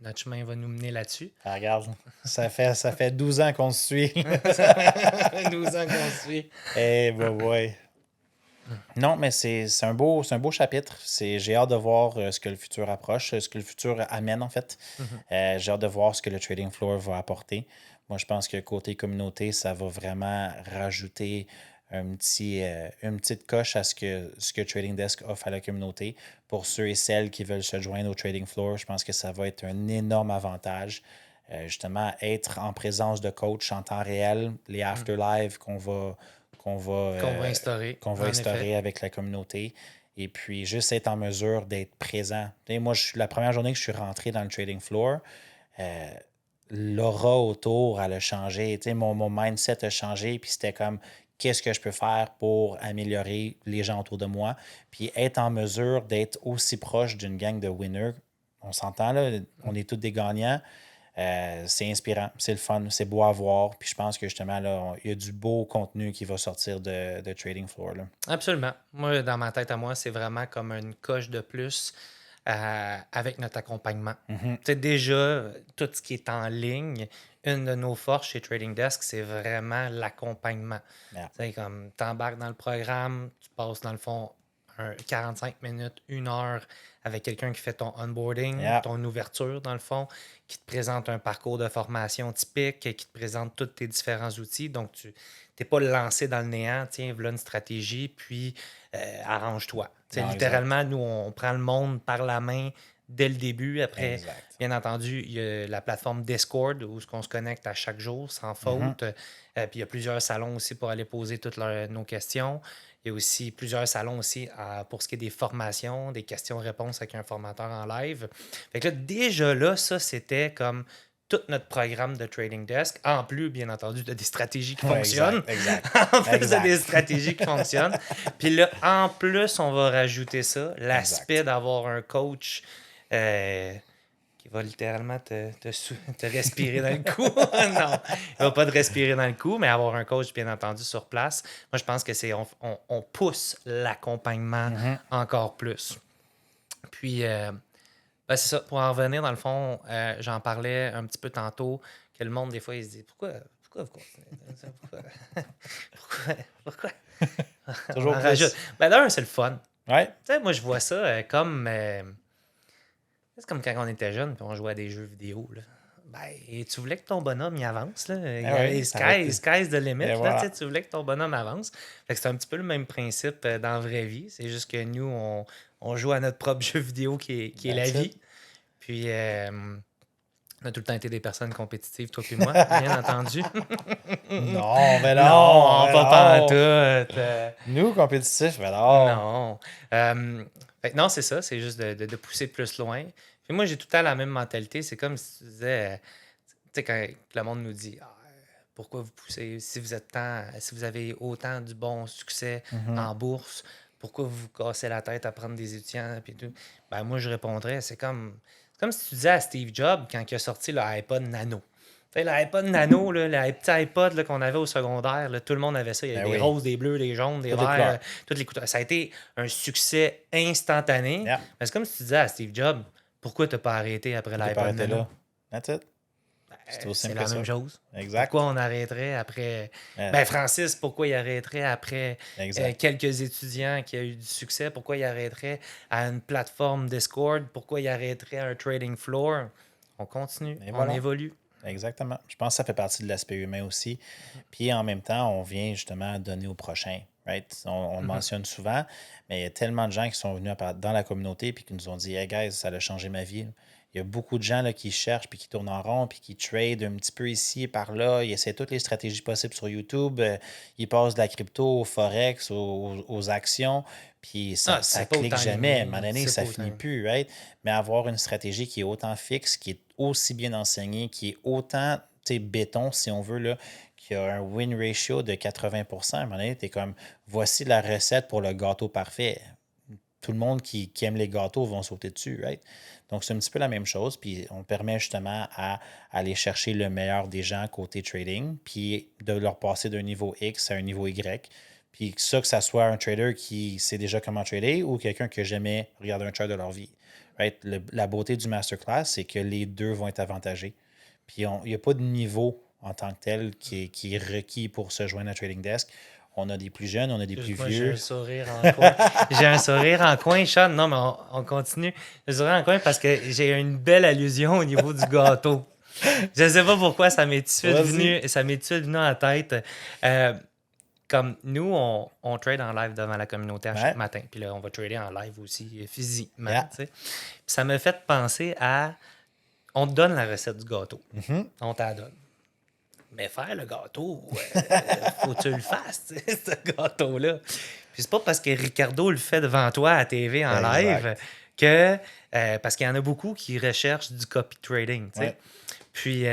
notre chemin va nous mener là-dessus. Regarde, ça fait 12 ans qu'on se suit. Ça fait 12 ans qu'on se suit. Eh, boy. Non, mais c'est un beau chapitre. J'ai hâte de voir ce que le futur approche, ce que le futur amène en fait. Mhm. J'ai hâte de voir ce que le trading floor va apporter. Moi, je pense que côté communauté, ça va vraiment rajouter une petite coche à ce que Trading Desk offre à la communauté. Pour ceux et celles qui veulent se joindre au trading floor, je pense que ça va être un énorme avantage. Justement, être en présence de coach en temps réel, les Mhm. afterlives qu'on va, Qu'on va euh, instaurer, qu'on va en effet. instaurer avec la communauté. Et puis, juste être en mesure d'être présent. Tu sais, moi, la première journée que je suis rentré dans le trading floor, euh, l'aura autour, elle a changé. Tu sais, mon mindset a changé. Puis c'était comme, qu'est-ce que je peux faire pour améliorer les gens autour de moi? Puis être en mesure d'être aussi proche d'une gang de winners. On s'entend là, on est tous des gagnants. C'est inspirant, c'est le fun, c'est beau à voir. Puis je pense que justement, là, il y a du beau contenu qui va sortir de Trading Floor. Là. Absolument. Moi, dans ma tête à moi, c'est vraiment comme une coche de plus avec notre accompagnement. Mhm. Tu sais, déjà, tout ce qui est en ligne, une de nos forces chez Trading Desk, c'est vraiment l'accompagnement. Yeah. Tu sais, comme tu embarques dans le programme, tu passes dans le fond 45 minutes, 1 heure avec quelqu'un qui fait ton onboarding, Yeah. ton ouverture dans le fond, qui te présente un parcours de formation typique, qui te présente tous tes différents outils. Donc, tu n'es pas lancé dans le néant, tiens, voilà une stratégie, puis arrange-toi. Tu sais, Non, exact. littéralement, nous, on prend le monde par la main dès le début. Après, Exact. bien entendu, il y a la plateforme Discord où on se connecte à chaque jour sans Mhm. faute. Puis il y a plusieurs salons aussi pour aller poser toutes nos questions. Il y a aussi plusieurs salons aussi pour ce qui est des formations, des questions-réponses avec un formateur en live. Fait que là, déjà là, ça, c'était comme tout notre programme de Trading Desk, en plus, bien entendu, de des stratégies qui Ouais, fonctionnent. exact, exact. En plus de des Exact. stratégies qui fonctionnent. Puis là, en plus, on va rajouter ça, l'aspect Exact. d'avoir un coach euh, qui va littéralement te respirer dans le cou. Non, il va pas te respirer dans le cou, mais avoir un coach, bien entendu, sur place. Moi, je pense que c'est on pousse l'accompagnement Mhm. encore plus. Puis, ben, c'est ça. Pour en revenir, dans le fond, j'en parlais un petit peu tantôt, que le monde, des fois, il se dit pourquoi vous continuez? Pourquoi, pourquoi on Toujours en rajoute? plus. Ben, d'un, c'est le fun. Ouais. Tu sais, moi, je vois ça comme. C'est comme quand on était jeune et on jouait à des jeux vidéo. Là. Ben, tu voulais que ton bonhomme il avance. Là. Ah ouais, ça va être. Sky's the Et limit. Là, voilà. tu voulais que ton bonhomme avance. Fait que c'est un petit peu le même principe dans la vraie vie. C'est juste que nous, on joue à notre propre jeu vidéo qui est la That's it. vie. Puis, on a tout le temps été des personnes compétitives, toi et moi, bien entendu. Non, mais non, Non, mais pas non. pantoute. Nous, compétitifs, mais non. Non. Fait que non, c'est ça, c'est juste de pousser plus loin. Puis moi, j'ai tout le temps la même mentalité. C'est comme si tu disais, tu sais, quand le monde nous dit pourquoi vous poussez, si vous avez autant du bon succès Mhm. en bourse, pourquoi vous vous cassez la tête à prendre des étudiants et tout? Ben, moi, je répondrais, c'est comme si tu disais à Steve Jobs quand il a sorti le iPod Nano. Tu sais, l'iPod Nano, là, le petit iPod là, qu'on avait au secondaire, là, tout le monde avait ça. Il y avait Ben des oui. roses, des bleus, des jaunes, des Toutes les verts, couleurs. toutes les couleurs. Ça a été un succès instantané. Yeah. Mais c'est comme si tu disais à Steve Jobs, pourquoi tu n'as pas arrêté après T'es pas l'iPod arrêté Nano? là. That's it. C'est aussi C'est simple que la ça. même chose. Pourquoi Exact. on arrêterait après. Yeah. Ben, Francis, pourquoi il arrêterait après Exact. quelques étudiants qui a eu du succès? Pourquoi il arrêterait à une plateforme Discord? Pourquoi il arrêterait à un trading floor? On continue, Et on voilà. évolue. Exactement. Je pense que ça fait partie de l'aspect humain aussi. Puis en même temps, on vient justement donner au prochain. Right? On le Mhm. mentionne souvent, mais il y a tellement de gens qui sont venus dans la communauté et qui nous ont dit Hey guys, ça a changé ma vie. Il y a beaucoup de gens là, qui cherchent puis qui tournent en rond puis qui trade un petit peu ici et par là. Ils essaient toutes les stratégies possibles sur YouTube. Ils passent de la crypto au Forex, aux actions. Puis Ah, ça c'est pas clique autant jamais. À un humain. moment donné, C'est pas ça autant finit humain. plus. Right? Mais avoir une stratégie qui est autant fixe, qui est aussi bien enseignée, qui est autant béton, si on veut, là, qui a un win ratio de 80%, à un moment donné, tu es comme voici la recette pour le gâteau parfait. Tout le monde qui aime les gâteaux vont sauter dessus, right? Donc, c'est un petit peu la même chose. Puis, on permet justement à aller chercher le meilleur des gens côté trading, puis de leur passer d'un niveau X à un niveau Y. Puis, ça, que ça soit un trader qui sait déjà comment trader ou quelqu'un qui n'a jamais regardé un chart de leur vie. Right? La beauté du masterclass, c'est que les deux vont être avantagés. Puis il n'y a pas de niveau en tant que tel qui est requis pour se joindre à Trading Desk. On a des plus jeunes, on a des plus Moi, vieux. j'ai un sourire en coin. J'ai un sourire en coin, Sean. Non, mais on continue. J'ai un sourire en coin parce que j'ai une belle allusion au niveau du gâteau. Je ne sais pas pourquoi ça m'est tout de suite venu en la tête. Comme nous, on trade en live devant la communauté à chaque matin. Puis là, on va trader en live aussi physiquement. Yeah. Puis ça me fait penser à... On te donne la recette du gâteau. On t'en donne. Mais faire le gâteau, faut que tu le fasses, ce gâteau-là. Puis c'est pas parce que Ricardo le fait devant toi à TV en live que... parce qu'il y en a beaucoup qui recherchent du copy trading, tu sais. Ouais. Puis...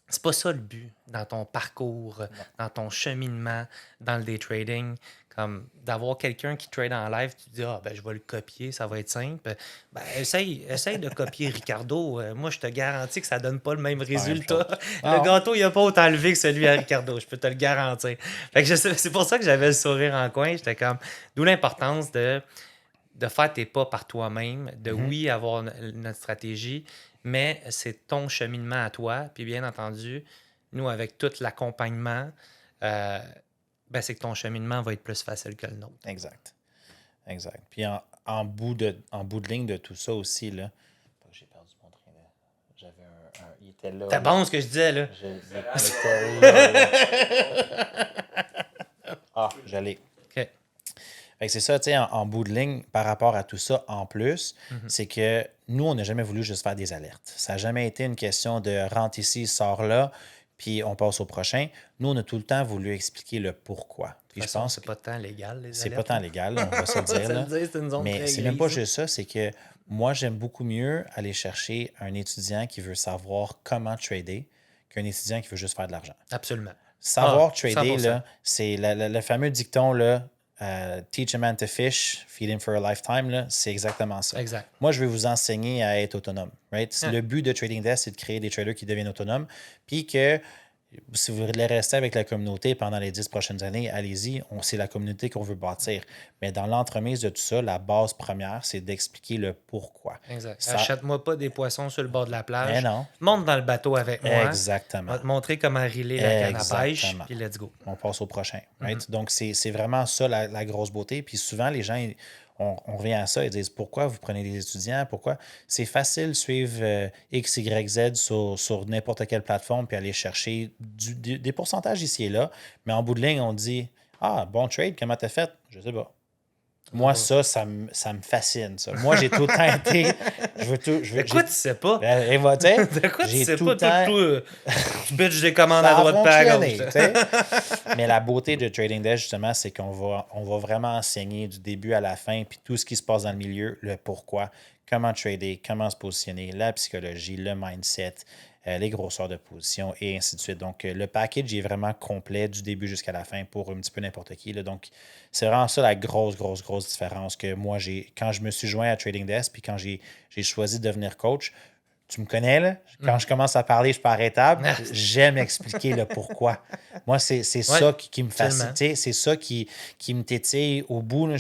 c'est pas ça le but dans ton parcours, dans ton cheminement, dans le day trading. Comme d'avoir quelqu'un qui trade en live, tu te dis, ah, ben, je vais le copier, ça va être simple. Ben, essaye de copier Ricardo. Moi, je te garantis que ça donne pas le même résultat. Le gâteau, il n'a pas autant levé que celui à Ricardo, je peux te le garantir. Fait que c'est pour ça que j'avais le sourire en coin. J'étais comme, d'où l'importance de faire tes pas par toi-même, de oui, avoir notre stratégie, mais c'est ton cheminement à toi. Puis bien entendu, nous, avec tout l'accompagnement, c'est que ton cheminement va être plus facile que le nôtre. Exact. Puis en bout de ligne de tout ça aussi, là, j'ai perdu mon train. J'avais il était là. C'est bon ce que je disais, là. Il était là. Je l'ai. OK. Fait que c'est ça, tu sais, en bout de ligne, par rapport à tout ça, en plus, c'est que nous, on n'a jamais voulu juste faire des alertes. Ça n'a jamais été une question de rentre ici, sors là, puis on passe au prochain. Nous, on a tout le temps voulu expliquer le pourquoi. Puis je pense c'est pas tant légal, les alertes. C'est pas tant légal, on va se le dire. Là. C'est une zone Mais très c'est grise. même pas juste ça, c'est que moi, j'aime beaucoup mieux aller chercher un étudiant qui veut savoir comment trader qu'un étudiant qui veut juste faire de l'argent. Absolument. Savoir trader, 100%. là, c'est le fameux dicton, là, teach a man to fish, feed him for a lifetime, là, c'est exactement ça. Exact. Moi, je vais vous enseigner à être autonome. Right? Le but de Trading Desk, c'est de créer des traders qui deviennent autonomes, puis que si vous voulez rester avec la communauté pendant les 10 prochaines années, allez-y, c'est la communauté qu'on veut bâtir. Mais dans l'entremise de tout ça, la base première, c'est d'expliquer le pourquoi. Exact. Achète-moi pas des poissons sur le bord de la plage. Mais non. Monte dans le bateau avec moi. Exactement. On va te montrer comment reeler la canne à pêche, puis let's go. On passe au prochain. Right? Donc, c'est vraiment ça la grosse beauté. Puis souvent, les gens, on revient à ça, ils disent pourquoi vous prenez des étudiants, pourquoi? C'est facile de suivre X, Y, Z sur n'importe quelle plateforme puis aller chercher des pourcentages ici et là. Mais en bout de ligne, on dit bon trade, comment t'as fait? Je sais pas. Moi, ça me fascine, ça. Moi, j'ai tout le temps été. De quoi tu sais pas? De quoi tu sais tout pas? Le temps... Tu bitches des commandes à droite pas à gauche. Mais la beauté de Trading Desk, justement, c'est qu'on va vraiment enseigner du début à la fin, puis tout ce qui se passe dans le milieu, le pourquoi, comment trader, comment se positionner, la psychologie, le mindset, les grosseurs de position et ainsi de suite. Donc, le package est vraiment complet du début jusqu'à la fin pour un petit peu n'importe qui. Là. Donc, c'est vraiment ça la grosse différence que moi, quand je me suis joint à Trading Desk puis quand j'ai choisi de devenir coach. Tu me connais, là? Quand je commence à parler, je pars étape. J'aime expliquer le pourquoi. Moi, c'est ça qui me fascine. C'est ça qui me tétille au bout. Là,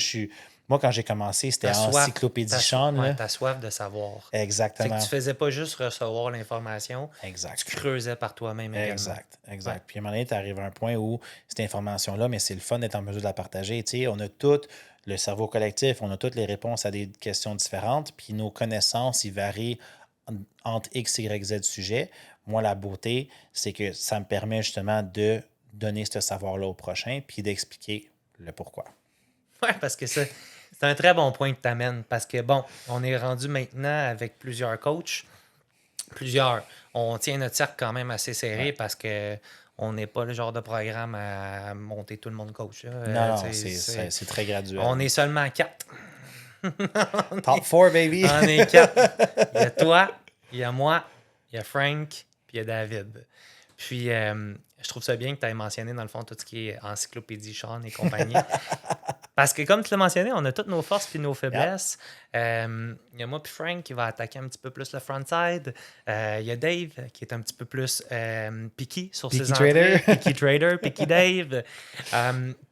moi, quand j'ai commencé, c'était Encyclopédie Sean. T'as soif de savoir. Exactement. C'est que tu faisais pas juste recevoir l'information. Exact. Tu creusais par toi-même également. Exact. Puis à un moment donné, tu arrives à un point où cette information-là, mais c'est le fun d'être en mesure de la partager. Tu sais, on a tout le cerveau collectif, on a toutes les réponses à des questions différentes, puis nos connaissances, ils varient entre X, Y, Z sujets. Moi, la beauté, c'est que ça me permet justement de donner ce savoir-là au prochain, puis d'expliquer le pourquoi. Oui, parce que c'est un très bon point que tu amènes. Parce que, bon, on est rendu maintenant avec plusieurs coachs. On tient notre cercle quand même assez serré parce que on n'est pas le genre de programme à monter tout le monde coach. Non, c'est très graduel. On est seulement 4. Top 4, baby! On est 4. Il y a toi, il y a moi, il y a Frank, puis il y a David. Puis, je trouve ça bien que tu aies mentionné, dans le fond, tout ce qui est encyclopédie Sean et compagnie. Parce que, comme tu l'as mentionné, on a toutes nos forces puis nos faiblesses. Il y a moi puis Frank qui va attaquer un petit peu plus le frontside. Il y a Dave qui est un petit peu plus picky sur ses entrées. Picky trader, picky Dave.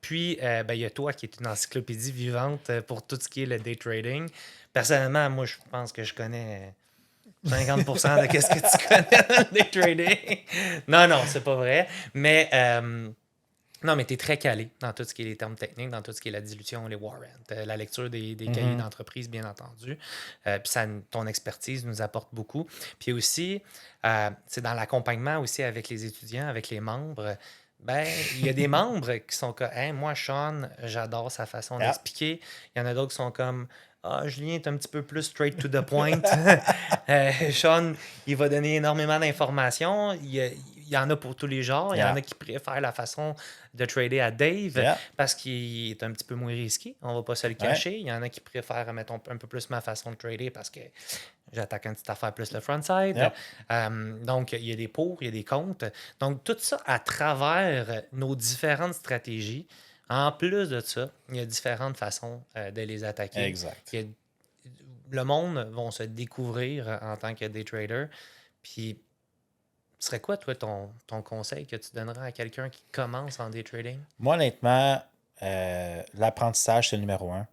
Puis, il y a toi qui est une encyclopédie vivante pour tout ce qui est le day trading. Personnellement, moi, je pense que je connais 50% de ce que tu connais dans le day trading. Non, c'est pas vrai. Mais Non, mais tu es très calé dans tout ce qui est les termes techniques, dans tout ce qui est la dilution, les warrants, la lecture des cahiers Mhm. d'entreprise, bien entendu. Puis ton expertise nous apporte beaucoup. Puis aussi, c'est dans l'accompagnement aussi avec les étudiants, avec les membres. Ben, il y a des membres qui sont comme, hey, moi, Sean, j'adore sa façon Yeah. d'expliquer. Il y en a d'autres qui sont comme, ah, Julien est un petit peu plus straight to the point. Sean, il va donner énormément d'informations. Il y en a pour tous les genres. Il y en Yeah. a qui préfèrent la façon de trader à Dave Yeah. parce qu'il est un petit peu moins risqué. On va pas se le Ouais. cacher. Il y en a qui préfèrent, mettons, un peu plus ma façon de trader parce que j'attaque une petite affaire plus le frontside. Yeah. Donc, il y a des pour, il y a des contre. Donc, tout ça à travers nos différentes stratégies. En plus de ça, il y a différentes façons de les attaquer. Exact. Le monde va se découvrir en tant que day trader. Puis, ce serait quoi, toi, ton conseil que tu donnerais à quelqu'un qui commence en day trading? Moi, honnêtement, l'apprentissage, c'est le numéro un.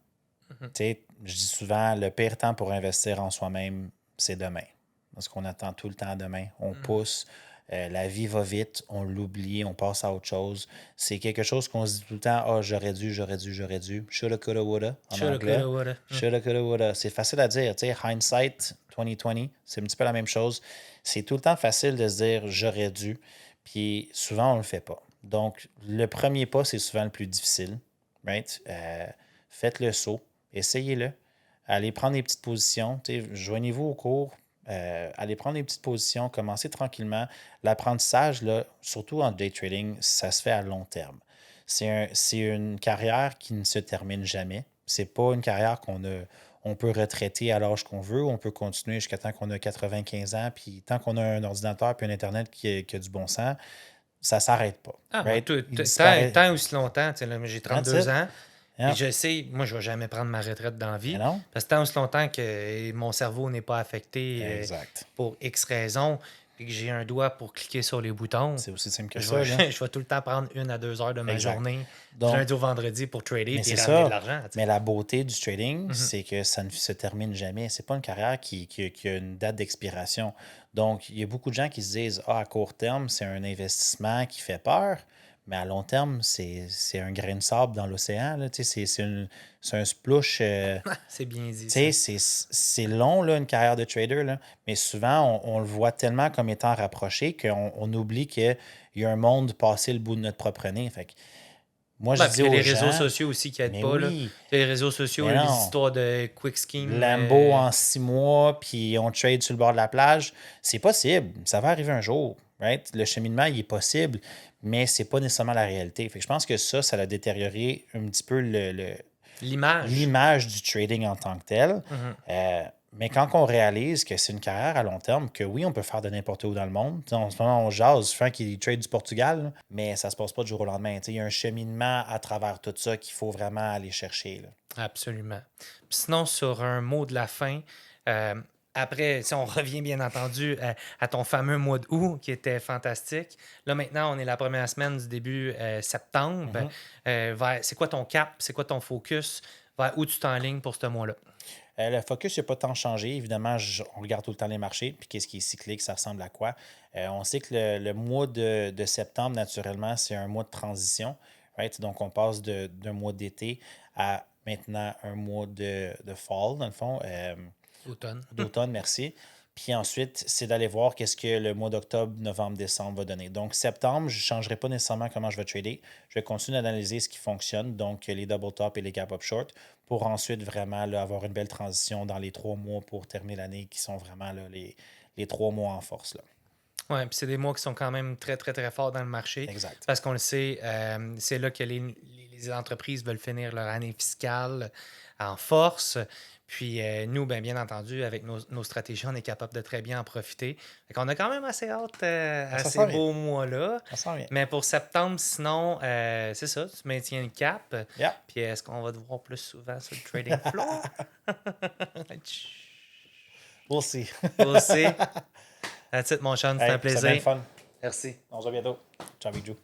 Mhm. Tu sais, je dis souvent, le pire temps pour investir en soi-même, c'est demain. Parce qu'on attend tout le temps demain. On pousse, la vie va vite, on l'oublie, on passe à autre chose. C'est quelque chose qu'on se dit tout le temps, ah, j'aurais dû, j'aurais dû, j'aurais dû. Shoulda, coulda, woulda en Shoulda, anglais. coulda, woulda. Shoulda, coulda, woulda. C'est facile à dire, tu sais, hindsight 2020, c'est un petit peu la même chose. C'est tout le temps facile de se dire, j'aurais dû. Puis souvent, on ne le fait pas. Donc, le premier pas, c'est souvent le plus difficile, right? Faites le saut, essayez-le. Allez prendre des petites positions. Joignez-vous au cours. Allez prendre des petites positions. Commencez tranquillement. L'apprentissage, là, surtout en day trading, ça se fait à long terme. C'est une carrière qui ne se termine jamais. C'est pas une carrière on peut retraiter à l'âge qu'on veut. On peut continuer jusqu'à temps qu'on a 95 ans. Puis tant qu'on a un ordinateur puis un Internet qui a du bon sens, ça ne s'arrête pas. Ah, moi, Right? Il tant, disparaît. tant aussi longtemps, tu sais, là, moi, j'ai That's 32 it. ans, puis Yeah. je sais, moi, je ne vais jamais prendre ma retraite dans la Mais vie, non? parce que tant aussi longtemps que mon cerveau n'est pas affecté Exact. pour X raisons, puis que j'ai un doigt pour cliquer sur les boutons, C'est aussi simple que je ça, vais, là. je vais tout le temps prendre 1 à 2 heures de ma Exact. journée, du Donc, lundi au vendredi, pour trader mais puis c'est ramener de ça. l'argent. Tu sais. Mais la beauté du trading, Mhm. c'est que ça ne se termine jamais. C'est pas une carrière qui a une date d'expiration. Donc, il y a beaucoup de gens qui se disent, ah, à court terme, c'est un investissement qui fait peur. Mais à long terme, c'est un grain de sable dans l'océan, là. Tu sais, c'est un splouche. C'est bien dit, Tu ça. sais, c'est long, là, une carrière de trader, là, mais souvent, on le voit tellement comme étant rapproché qu'on oublie qu'il y a un monde passé le bout de notre propre nez. Fait que moi, je Ben, puis dis il y a aux les réseaux gens, sociaux aussi qui aident mais pas, là. oui, Il y a les réseaux sociaux, mais les non, histoires de quick scheme. Lambo en 6 mois, puis on trade sur le bord de la plage, c'est possible. Ça va arriver un jour, right? Le cheminement, il est possible, mais c'est pas nécessairement la réalité. Fait que je pense que ça a détérioré un petit peu L'image. l'image du trading en tant que tel. Mhm. Mais quand on réalise que c'est une carrière à long terme, que oui, on peut faire de n'importe où dans le monde. T'sais, en ce moment, on jase, Frank, il trade du Portugal, là, mais ça se passe pas du jour au lendemain. T'sais, il y a un cheminement à travers tout ça qu'il faut vraiment aller chercher, là. Absolument. Puis sinon, sur un mot de la fin, euh, après, si on revient bien entendu à ton fameux mois d'août qui était fantastique. Là, maintenant, on est la première semaine du début septembre. C'est quoi ton cap? C'est quoi ton focus? Vers où tu t'enlignes pour ce mois-là? Le focus n'a pas tant changé. Évidemment, on regarde tout le temps les marchés, puis qu'est-ce qui est cyclique, ça ressemble à quoi. On sait que le mois de septembre, naturellement, c'est un mois de transition. Right? Donc, on passe d'un mois d'été à maintenant un mois de fall, dans le fond, Automne. d'automne, merci. Puis ensuite, c'est d'aller voir qu'est-ce que le mois d'octobre, novembre, décembre va donner. Donc, septembre, je ne changerai pas nécessairement comment je vais trader. Je vais continuer d'analyser ce qui fonctionne, donc les double top et les gap up short, pour ensuite vraiment là, avoir une belle transition dans les 3 mois pour terminer l'année, qui sont vraiment là, les 3 mois en force, là. Oui, puis c'est des mois qui sont quand même très, très, très forts dans le marché. Exact. Parce qu'on le sait, c'est là que les entreprises veulent finir leur année fiscale en force. Puis nous, bien entendu, avec nos stratégies, on est capable de très bien en profiter. Fait qu'on a quand même assez hâte à Ça ces sent bien. beaux mois-là. Ça sent bien. Mais pour septembre, sinon, c'est ça, tu maintiens le cap. Yeah. Puis est-ce qu'on va te voir plus souvent sur le trading floor? We'll see. We'll see. That's it, mon Sean, c'était un Hey, ça a bien le plaisir. fun. Merci. On se voit bientôt. Ciao, Bijou.